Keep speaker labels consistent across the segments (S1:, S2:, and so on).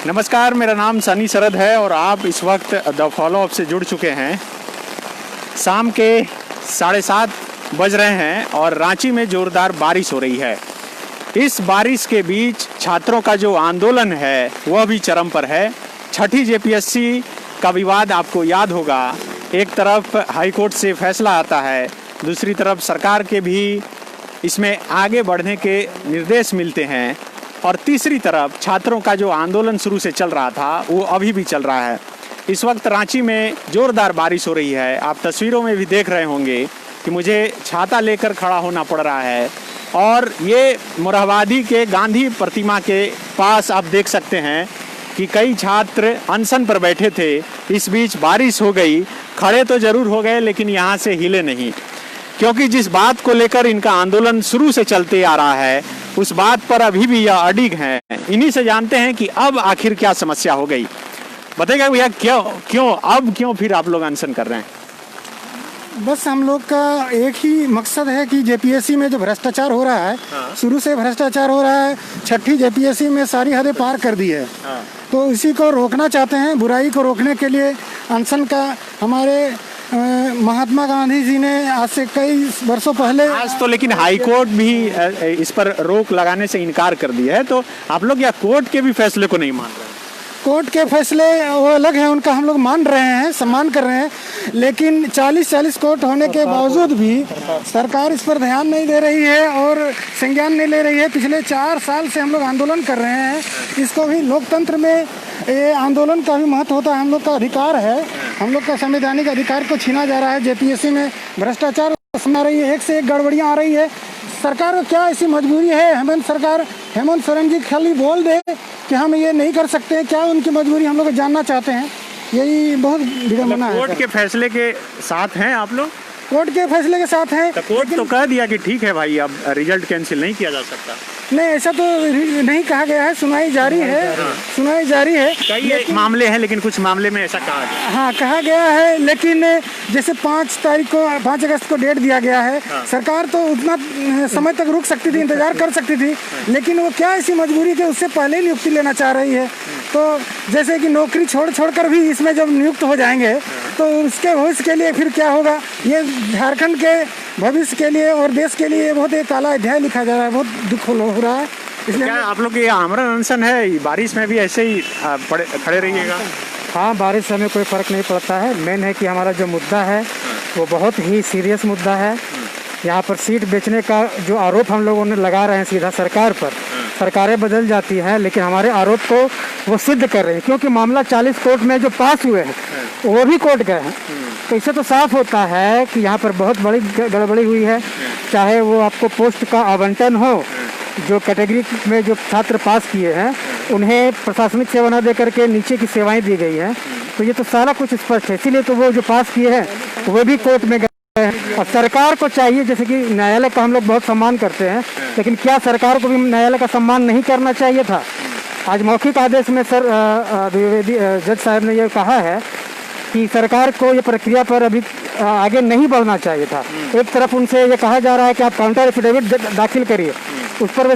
S1: नमस्कार, मेरा नाम सनी शरद है और आप इस वक्त द फॉलो अप से जुड़ चुके हैं। शाम के 7:30 बज रहे हैं और रांची में ज़ोरदार बारिश हो रही है। इस बारिश के बीच छात्रों का जो आंदोलन है वह भी चरम पर है। छठी जेपीएससी का विवाद आपको याद होगा। एक तरफ हाईकोर्ट से फैसला आता है, दूसरी तरफ सरकार के भी इसमें आगे बढ़ने के निर्देश मिलते हैं और तीसरी तरफ छात्रों का जो आंदोलन शुरू से चल रहा था वो अभी भी चल रहा है। इस वक्त रांची में ज़ोरदार बारिश हो रही है। आप तस्वीरों में भी देख रहे होंगे कि मुझे छाता लेकर खड़ा होना पड़ रहा है और ये मोरहाबादी के गांधी प्रतिमा के पास आप देख सकते हैं कि कई छात्र अनशन पर बैठे थे। इस बीच बारिश हो गई, खड़े तो ज़रूर हो गए लेकिन यहाँ से हिले नहीं, क्योंकि जिस बात को लेकर इनका आंदोलन शुरू से चलते आ रहा है उस बात पर अभी भी यह अडिग हैं। इन्हीं से जानते हैं कि अब आखिर क्या समस्या हो गई। बताइएगा भैया, क्यों फिर आप लोग अनशन कर रहे हैं?
S2: बस हम लोग का एक ही मकसद है कि जेपीएससी में जो भ्रष्टाचार हो रहा है, शुरू से भ्रष्टाचार हो रहा है। छठी जेपीएससी में सारी हदें पार कर दी है, तो इसी को रोकना चाहते हैं। बुराई को रोकने के लिए अनशन का हमारे महात्मा गांधी जी ने आज से कई वर्षों पहले
S1: आज तो लेकिन हाई कोर्ट भी इस पर रोक लगाने से इनकार कर दिया है, तो आप लोग या कोर्ट के भी फैसले को नहीं मान रहे?
S2: कोर्ट के फैसले वो अलग हैं, उनका हम लोग मान रहे हैं, सम्मान कर रहे हैं, लेकिन 40 कोर्ट होने के बावजूद भी सरकार इस पर ध्यान नहीं दे रही है और संज्ञान नहीं ले रही है। पिछले 4 साल से हम लोग आंदोलन कर रहे हैं। इसको भी लोकतंत्र में ये आंदोलन का भी महत्व होता है। हम लोग का अधिकार है, हम लोग का संवैधानिक अधिकार को छीना जा रहा है। जेपीएससी में भ्रष्टाचार आ रही है, एक से एक गड़बड़ियाँ आ रही है। सरकार को क्या ऐसी मजबूरी है? हेमंत सोरेन जी खाली बोल दे कि हम ये नहीं कर सकते, क्या उनकी मजबूरी हम लोग जानना चाहते हैं। यही बहुत विडंबना है।
S1: कोर्ट के फैसले के साथ हैं आप लोग?
S2: कोर्ट के फैसले के साथ हैं।
S1: तो कोर्ट तो कह दिया कि ठीक है भाई, अब रिजल्ट कैंसिल नहीं किया जा सकता।
S2: नहीं, ऐसा तो नहीं कहा गया है। सुनवाई जारी है।
S1: कई मामले हैं लेकिन कुछ मामले में ऐसा कहा गया।
S2: हाँ, कहा गया है, लेकिन जैसे 5 अगस्त को डेट दिया गया है। सरकार तो उतना समय तक रुक सकती थी, इंतजार कर सकती थी, लेकिन वो क्या ऐसी मजबूरी थी, उससे पहले ही नियुक्ति लेना चाह रही है। तो जैसे कि नौकरी छोड़कर भी इसमें जब नियुक्त हो जाएंगे तो उसके भविष्य के लिए फिर क्या होगा? ये झारखंड के भविष्य के लिए और देश के लिए बहुत एक काला अध्याय लिखा जा रहा है। बहुत दुख हो रहा है। इसलिए
S1: क्या आप लोग ये आमरण अनशन है, बारिश में भी ऐसे ही खड़े रहिएगा?
S3: हाँ, बारिश से हमें कोई फ़र्क नहीं पड़ता है। मेन है कि हमारा जो मुद्दा है वो बहुत ही सीरियस मुद्दा है। यहाँ पर सीट बेचने का जो आरोप हम लोगों ने लगा रहे हैं सीधा सरकार पर, सरकारें बदल जाती हैं लेकिन हमारे आरोप को वो सिद्ध कर रहे हैं, क्योंकि मामला 40 कोर्ट में जो पास हुए हैं वो भी कोर्ट गए हैं। तो इससे तो साफ होता है कि यहाँ पर बहुत बड़ी गड़बड़ी हुई है। चाहे वो आपको पोस्ट का आवंटन हो, जो कैटेगरी में जो छात्र पास किए हैं उन्हें प्रशासनिक सेवा न दे करके नीचे की सेवाएं दी गई हैं, तो ये तो सारा कुछ स्पष्ट है। इसीलिए तो वो जो पास किए हैं वो भी कोर्ट में गए हैं। और सरकार को चाहिए, जैसे कि न्यायालय का हम लोग बहुत सम्मान करते हैं, लेकिन क्या सरकार को भी न्यायालय का सम्मान नहीं करना चाहिए था? आज मौखिक आदेश में सर द्विवेदी जज साहब ने ये कहा है कि सरकार को ये प्रक्रिया पर अभी आगे नहीं बढ़ना चाहिए था। एक तरफ उनसे ये कहा जा रहा है कि आप काउंटर एफिडेविट दाखिल करिए, उस पर वे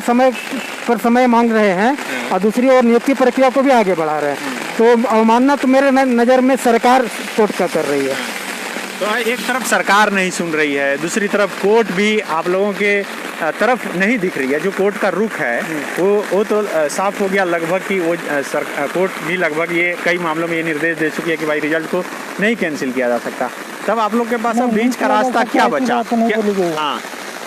S3: समय मांग रहे हैं, और दूसरी ओर नियुक्ति प्रक्रिया को भी आगे बढ़ा रहे हैं। तो अवमानना तो मेरे नज़र में सरकार कोर्ट का कर रही है।
S1: तो एक तरफ सरकार नहीं सुन रही है, दूसरी तरफ कोर्ट भी आप लोगों के तरफ नहीं दिख रही है। जो कोर्ट का रुख है वो तो साफ हो गया लगभग कि वो कोर्ट भी लगभग ये कई मामलों में ये निर्देश दे चुकी है कि भाई रिजल्ट को नहीं कैंसिल किया जा सकता। तब आप लोग के पास अब बीच का रास्ता क्या बचा?
S3: हाँ,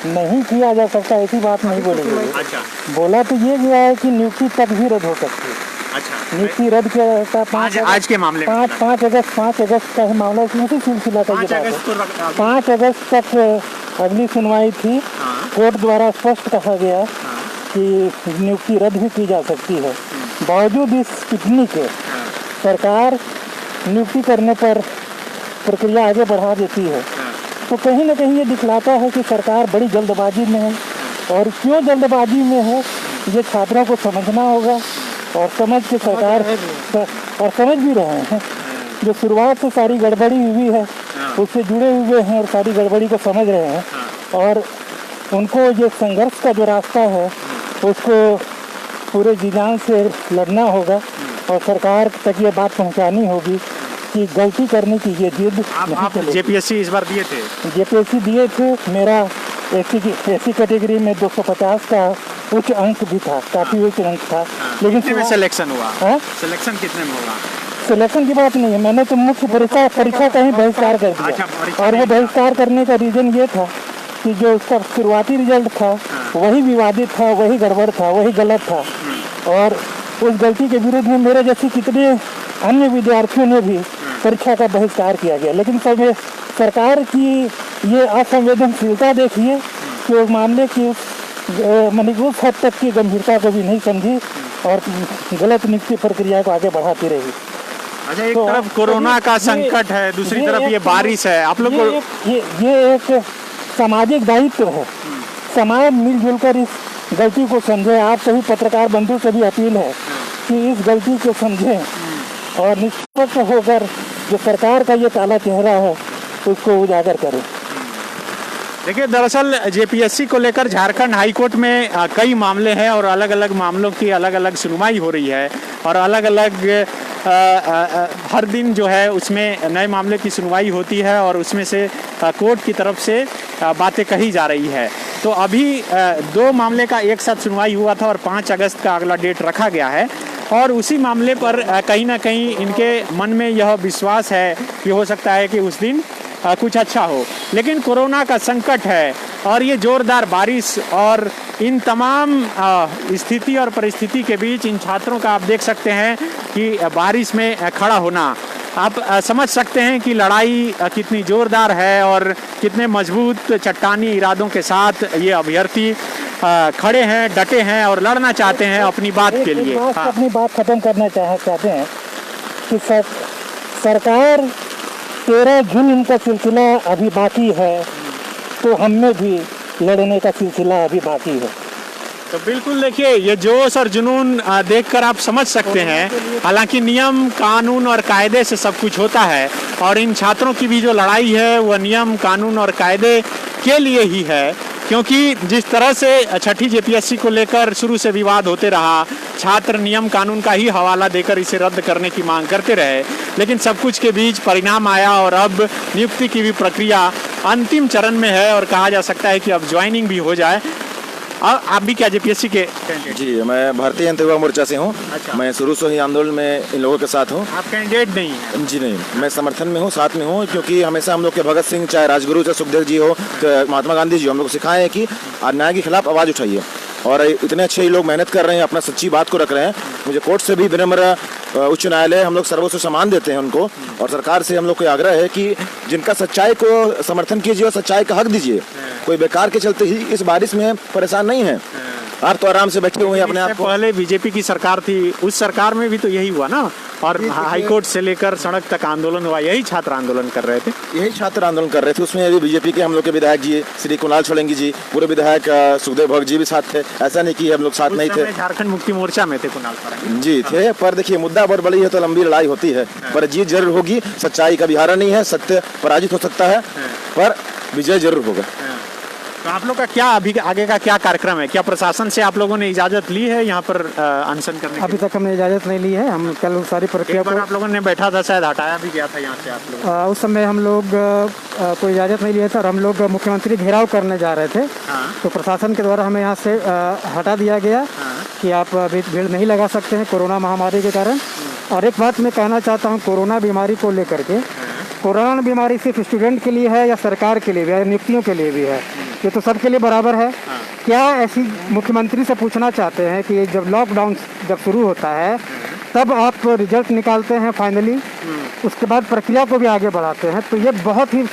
S3: नहीं किया जा सकता, ऐसी बात नहीं बोलेंगे।
S1: अच्छा,
S3: बोला तो ये गया है कि नियुक्ति तक भी रद्द हो सकती है।
S1: अच्छा,
S3: नियुक्ति रद्द किया जाता है
S1: आज के मामले में
S3: 5 अगस्त का मामला, उसी सिलसिला का 5 अगस्त तक अगली सुनवाई थी। कोर्ट द्वारा स्पष्ट कहा गया कि नियुक्ति रद्द भी की जा सकती है। बावजूद इस टिप्पणी के सरकार नियुक्ति करने पर प्रक्रिया आगे बढ़ा देती है, तो कहीं ना कहीं ये दिखलाता है कि सरकार बड़ी जल्दबाजी में है। और क्यों जल्दबाजी में है ये छात्रों को समझना होगा, और समझ के सरकार और समझ भी रहे हैं। जो शुरुआत से सारी गड़बड़ी हुई है उससे जुड़े हुए हैं और सारी गड़बड़ी को समझ रहे हैं, और उनको ये संघर्ष का जो रास्ता है उसको पूरे जी जान से लड़ना होगा। और सरकार तक ये बात पहुंचानी होगी कि गलती करने की ये जिद
S1: आप जेपीएससी इस बार दिए थे?
S3: जेपीएससी दिए थे। मेरा एसी कैटेगरी में 250 का उच्च अंक भी था, काफ़ी उच्च अंक था। लेकिन
S1: कितने में सिलेक्शन हुआ? सिलेक्शन कितने में होगा?
S3: सिलेक्शन की बात नहीं है, मैंने तो मुख्य परीक्षा का ही बहिष्कार कर दिया। और वो बहिष्कार करने का रीज़न ये था कि जो उसका शुरुआती रिजल्ट था वही विवादित था, वही गड़बड़ था, वही गलत था। और उस गलती के विरुद्ध में मेरे जैसे कितने अन्य विद्यार्थियों ने भी परीक्षा का बहिष्कार किया गया। लेकिन सरकार की ये असंवेदनशीलता देखिए कि उस मामले की उस हद तक की गंभीरता को भी नहीं समझी और गलत नियुक्ति प्रक्रिया को आगे बढ़ाती रही।
S1: अच्छा, एक तरफ कोरोना का संकट है, दूसरी तरफ ये बारिश है। आप लोग
S3: ये एक सामाजिक दायित्व है। समाज मिलजुल कर इस गलती को समझे। आप सभी पत्रकार बंधु से भी अपील है कि इस गलती को समझें और निष्पक्ष होकर जो सरकार का ये काला चेहरा है उसको उजागर करें।
S1: देखिए, दरअसल जेपीएससी को लेकर झारखंड हाईकोर्ट में कई मामले हैं और अलग अलग मामलों की अलग अलग सुनवाई हो रही है और अलग अलग हर दिन जो है उसमें नए मामले की सुनवाई होती है और उसमें से कोर्ट की तरफ से बातें कही जा रही है। तो अभी 2 मामले का एक साथ सुनवाई हुआ था और 5 अगस्त का अगला डेट रखा गया है और उसी मामले पर कहीं ना कहीं इनके मन में यह विश्वास है कि हो सकता है कि उस दिन कुछ अच्छा हो। लेकिन कोरोना का संकट है और ये जोरदार बारिश और इन तमाम स्थिति और परिस्थिति के बीच इन छात्रों का आप देख सकते हैं कि बारिश में खड़ा होना, आप समझ सकते हैं कि लड़ाई कितनी जोरदार है और कितने मजबूत चट्टानी इरादों के साथ ये अभ्यर्थी खड़े हैं, डटे हैं और लड़ना चाहते हैं अपनी बात के लिए।
S3: अपनी बात खत्म करना चाहते हैं कि सरकार 13 जुल्म का सिलसिला अभी बाकी है, तो हमें भी लड़ने का सिलसिला अभी बाकी है।
S1: तो बिल्कुल देखिए, ये जोश और जुनून देखकर आप समझ सकते हैं। हालांकि नियम कानून और कायदे से सब कुछ होता है और इन छात्रों की भी जो लड़ाई है वह नियम कानून और कायदे के लिए ही है, क्योंकि जिस तरह से छठी जेपीएससी को लेकर शुरू से विवाद होते रहा, छात्र नियम कानून का ही हवाला देकर इसे रद्द करने की मांग करते रहे, लेकिन सब कुछ के बीच परिणाम आया और अब नियुक्ति की भी प्रक्रिया अंतिम चरण में है और कहा जा सकता है कि अब ज्वाइनिंग भी हो जाए। आप भी क्या जेपीएससी के कैंडिडेट?
S4: जी, मैं भारतीय जनता युवा मोर्चा से हूँ।
S1: अच्छा।
S4: मैं शुरू से ही आंदोलन में इन लोगों के साथ हूँ।
S1: आप कैंडिडेट नहीं हैं?
S4: जी नहीं, मैं समर्थन में हूँ, साथ में हूँ, क्योंकि हमेशा हम लोग के भगत सिंह, चाहे राजगुरु, चाहे सुखदेव जी हो, महात्मा गांधी जी, हम लोग को सिखाए हैं कि अन्याय के खिलाफ आवाज़ उठाइए। और इतने अच्छे लोग मेहनत कर रहे हैं, अपना सच्ची बात को रख रहे हैं। मुझे कोर्ट से भी विनम्र, उच्च न्यायालय, हम लोग सर्वोच्च सम्मान देते हैं उनको, और सरकार से हम लोग को आग्रह है कि जिनका सच्चाई को समर्थन कीजिए और सच्चाई का हक दीजिए। कोई बेकार के चलते ही इस बारिश में परेशान नहीं है। आप तो आराम से बैठे हुए हैं अपने आप को।
S1: पहले बीजेपी की सरकार थी, उस सरकार में भी तो यही हुआ ना, और हाईकोर्ट से लेकर सड़क तक आंदोलन हुआ, यही छात्र आंदोलन कर रहे थे।
S4: यही छात्र आंदोलन कर रहे थे। उसमें अभी बीजेपी के हम लोग के विधायक जी श्री कुणाल छोड़ेंगी जी, पूरे विधायक सुखदेव भगत जी भी साथ थे। ऐसा नहीं कि हम लोग साथ नहीं थे।
S1: झारखंड मुक्ति मोर्चा में थे कुणाल छोड़ेंगी
S4: जी थे। पर देखिए, मुद्दा बहुत बड़ी है तो लंबी लड़ाई होती है, पर जीत जरूर होगी। सच्चाई का विहारा नहीं है, सत्य पराजित हो सकता है, पर विजय जरूर होगा।
S1: तो आप लोग का क्या अभी आगे का क्या कार्यक्रम है? क्या प्रशासन से आप लोगों ने इजाजत ली है यहाँ पर अनशन करने की?
S3: अभी तक हमने इजाजत नहीं ली है। हम कल सारी प्रक्रिया
S1: को आप लोगों ने बैठा था, शायद हटाया भी गया था यहाँ से आप लोग।
S3: उस समय हम लोग कोई इजाजत नहीं लिया था और हम लोग मुख्यमंत्री घेराव करने जा रहे थे। तो प्रशासन के द्वारा हमें यहाँ से हटा दिया गया कि आप अभी भीड़ नहीं लगा सकते हैं कोरोना महामारी के कारण। और एक बात मैं कहना चाहता हूँ, कोरोना बीमारी को लेकर के, कोरोना बीमारी सिर्फ स्टूडेंट के लिए है या सरकार के लिए भी है, नियुक्तियों के लिए भी है, ये तो सबके लिए बराबर है। क्या ऐसी मुख्यमंत्री से पूछना चाहते हैं कि जब लॉकडाउन जब शुरू होता है तब आप रिजल्ट निकालते हैं फाइनली, उसके बाद प्रक्रिया को भी आगे बढ़ाते हैं, तो ये बहुत ही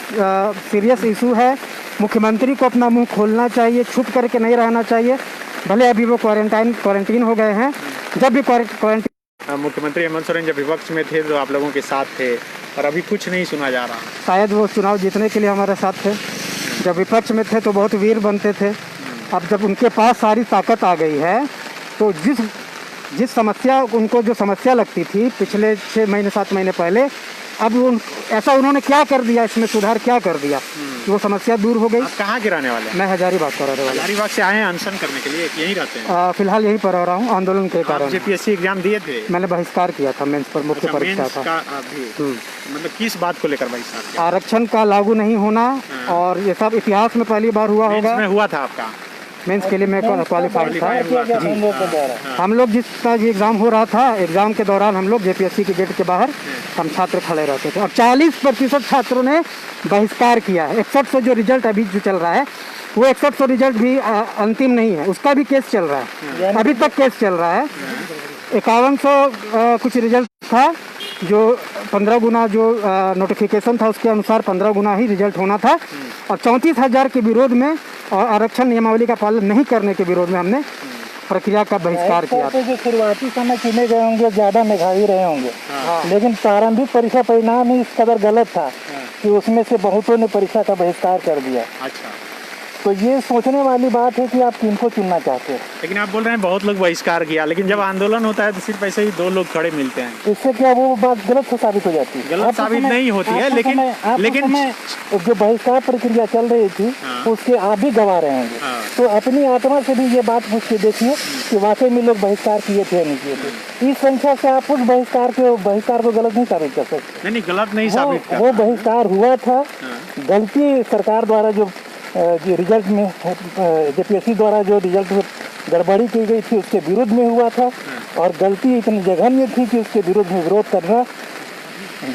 S3: सीरियस इशू है। मुख्यमंत्री को अपना मुंह खोलना चाहिए, छुप करके नहीं रहना चाहिए। भले अभी वो क्वारंटीन हो गए हैं, जब भी क्वारंटीन
S1: मुख्यमंत्री हेमंत सोरेन जब विपक्ष में थे तो आप लोगों के साथ थे और अभी कुछ नहीं सुना जा रहा।
S3: शायद वो चुनाव जीतने के लिए हमारे साथ थे। जब विपक्ष में थे तो बहुत वीर बनते थे। अब जब उनके पास सारी ताकत आ गई है तो जिस समस्या उनको जो समस्या लगती थी पिछले 6 महीने 7 महीने पहले, अब ऐसा उन्होंने क्या कर दिया, इसमें सुधार क्या कर दिया कि वो समस्या दूर हो गई।
S1: आप कहाँ के रहने वाले हैं?
S3: मैं हजारीबाग का रहने वाला
S1: हजारीबाग से आए हैं अनशन करने के लिए, यहीं रहते हैं?
S3: फिलहाल यहीं पर रह रहा हूँ आंदोलन के
S1: आप
S3: कारण।
S1: जेपीएससी एग्जाम दिए थे?
S3: मैंने बहिष्कार किया था, मेंस पर मुख्य
S1: अच्छा,
S3: परीक्षा
S1: मेंस
S3: था।
S1: का भी? मतलब किस बात को लेकर बहिष्कार किया?
S3: आरक्षण का लागू नहीं होना, और ये सब इतिहास में पहली बार हुआ
S1: मेंस
S3: होगा।
S1: में हुआ था आपका?
S3: मेंस के लिए मैं क्वालिफाइड था।
S1: हाँ।
S3: हम लोग जिसका ये एग्ज़ाम हो रहा था, एग्ज़ाम के दौरान हम लोग जेपीएससी के गेट के बाहर हम छात्र खड़े रहते थे और 40% छात्रों ने बहिष्कार किया है। 6100 जो रिजल्ट अभी जो चल रहा है, वो 6100 रिजल्ट भी अंतिम नहीं है, उसका भी केस चल रहा है, अभी तक केस चल रहा है। 5100 कुछ रिजल्ट था, जो 15 गुना जो नोटिफिकेशन था उसके अनुसार 15 गुना ही रिजल्ट होना था, और 34,000 के विरोध में और आरक्षण नियमावली का पालन नहीं करने के विरोध में हमने प्रक्रिया का बहिष्कार किया।
S5: जो शुरुआती समय चुने गए होंगे ज़्यादा मेधावी रहे होंगे, लेकिन प्रारंभिक परीक्षा परिणाम ही इस कदर गलत था कि उसमें से बहुतों ने परीक्षा का बहिष्कार कर दिया।
S1: अच्छा,
S5: तो ये सोचने वाली बात है कि आप किनको चुनना चाहते हैं।
S1: लेकिन आप बोल रहे हैं बहुत लोग बहिष्कार किया, लेकिन जब आंदोलन होता है तो सिर्फ ऐसे ही 2 लोग खड़े मिलते हैं।
S5: इससे क्या वो बात गलत साबित हो जाती है?
S1: गलत साबित नहीं होती है, लेकिन
S5: जो बहिष्कार प्रक्रिया चल रही थी उसके आप भी गवा रहे होंगे, तो अपनी आत्मा से भी ये बात पूछ के देखिए कि वाकई में लोग बहिष्कार किए थे नहीं किए थे। इस संख्या से आप उस बहिष्कार को गलत नहीं साबित कर सकते।
S1: नहीं, गलत नहीं साबित कर।
S5: वो बहिष्कार हुआ था, गलती सरकार द्वारा जो रिजल्ट में जेपीएससी द्वारा जो रिजल्ट में गड़बड़ी की गई थी उसके विरुद्ध में हुआ था, और गलती इतनी जघन्य थी कि उसके विरुद्ध में विरोध करना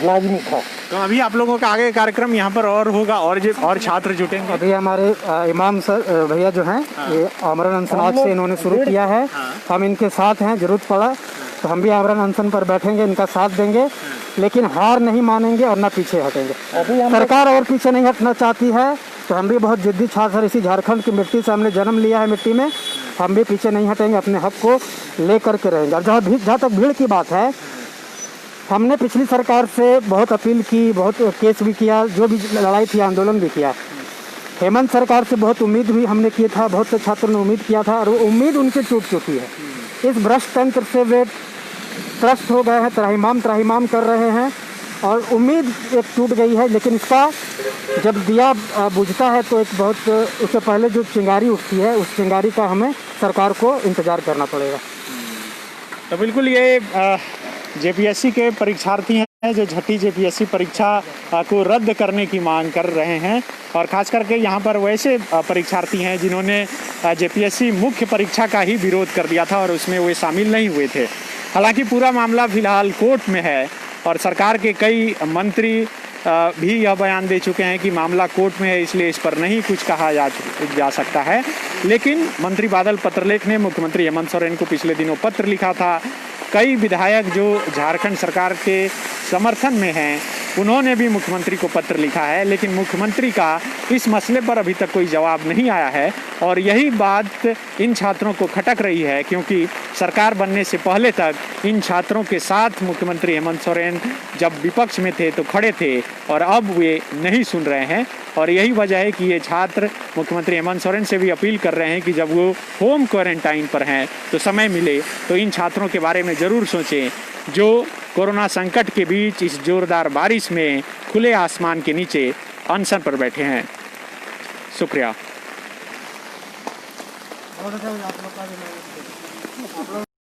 S5: लाजमी था।
S1: तो अभी आप लोगों का आगे कार्यक्रम यहाँ पर और होगा, और छात्र जुटेंगे?
S3: अभी हमारे इमाम सर भैया जो हैं, ये आमरण अनशन आज से इन्होंने शुरू किया है। हम इनके साथ हैं, जरूरत पड़ा तो हम भी आमरण अनशन पर बैठेंगे, इनका साथ देंगे, लेकिन हार नहीं मानेंगे और ना पीछे हटेंगे। सरकार और पीछे नहीं हटना चाहती है, तो हम भी बहुत जिद्दी छात्र, इसी झारखंड की मिट्टी से हमने जन्म लिया है, मिट्टी में हम भी पीछे नहीं हटेंगे, अपने हक को ले करके रहेंगे। और जहाँ तक भीड़ की बात है, हमने पिछली सरकार से बहुत अपील की, बहुत केस भी किया, जो भी लड़ाई थी आंदोलन भी किया। हेमंत सरकार से बहुत उम्मीद भी हमने किया था, बहुत से छात्रों ने उम्मीद किया था, और वो उम्मीद उनकी टूट चुकी है। इस भ्रष्ट तंत्र से वे त्रस्त हो गए हैं, त्राहिमाम कर रहे हैं, और उम्मीद एक टूट गई है। लेकिन इसका जब दिया बुझता है तो एक बहुत, उससे पहले जो चिंगारी उठती है, उस चिंगारी का हमें सरकार को इंतज़ार करना पड़ेगा।
S1: तो बिल्कुल ये जेपीएससी के परीक्षार्थी हैं जो छठी जेपीएससी परीक्षा को रद्द करने की मांग कर रहे हैं, और ख़ास करके यहाँ पर वैसे परीक्षार्थी हैं जिन्होंने जेपीएससी मुख्य परीक्षा का ही विरोध कर दिया था और उसमें वे शामिल नहीं हुए थे। हालांकि पूरा मामला फ़िलहाल कोर्ट में है, और सरकार के कई मंत्री भी यह बयान दे चुके हैं कि मामला कोर्ट में है, इसलिए इस पर नहीं कुछ कहा जा सकता है। लेकिन मंत्री बादल पत्रलेख ने मुख्यमंत्री हेमंत सोरेन को पिछले दिनों पत्र लिखा था। कई विधायक जो झारखंड सरकार के समर्थन में हैं, उन्होंने भी मुख्यमंत्री को पत्र लिखा है, लेकिन मुख्यमंत्री का इस मसले पर अभी तक कोई जवाब नहीं आया है। और यही बात इन छात्रों को खटक रही है, क्योंकि सरकार बनने से पहले तक इन छात्रों के साथ मुख्यमंत्री हेमंत सोरेन जब विपक्ष में थे तो खड़े थे, और अब वे नहीं सुन रहे हैं। और यही वजह है कि ये छात्र मुख्यमंत्री हेमंत सोरेन से भी अपील कर रहे हैं कि जब वो होम क्वारंटाइन पर हैं तो समय मिले तो इन छात्रों के बारे में ज़रूर सोचें, जो कोरोना संकट के बीच इस जोरदार बारिश में खुले आसमान के नीचे अनशन पर बैठे हैं। शुक्रिया।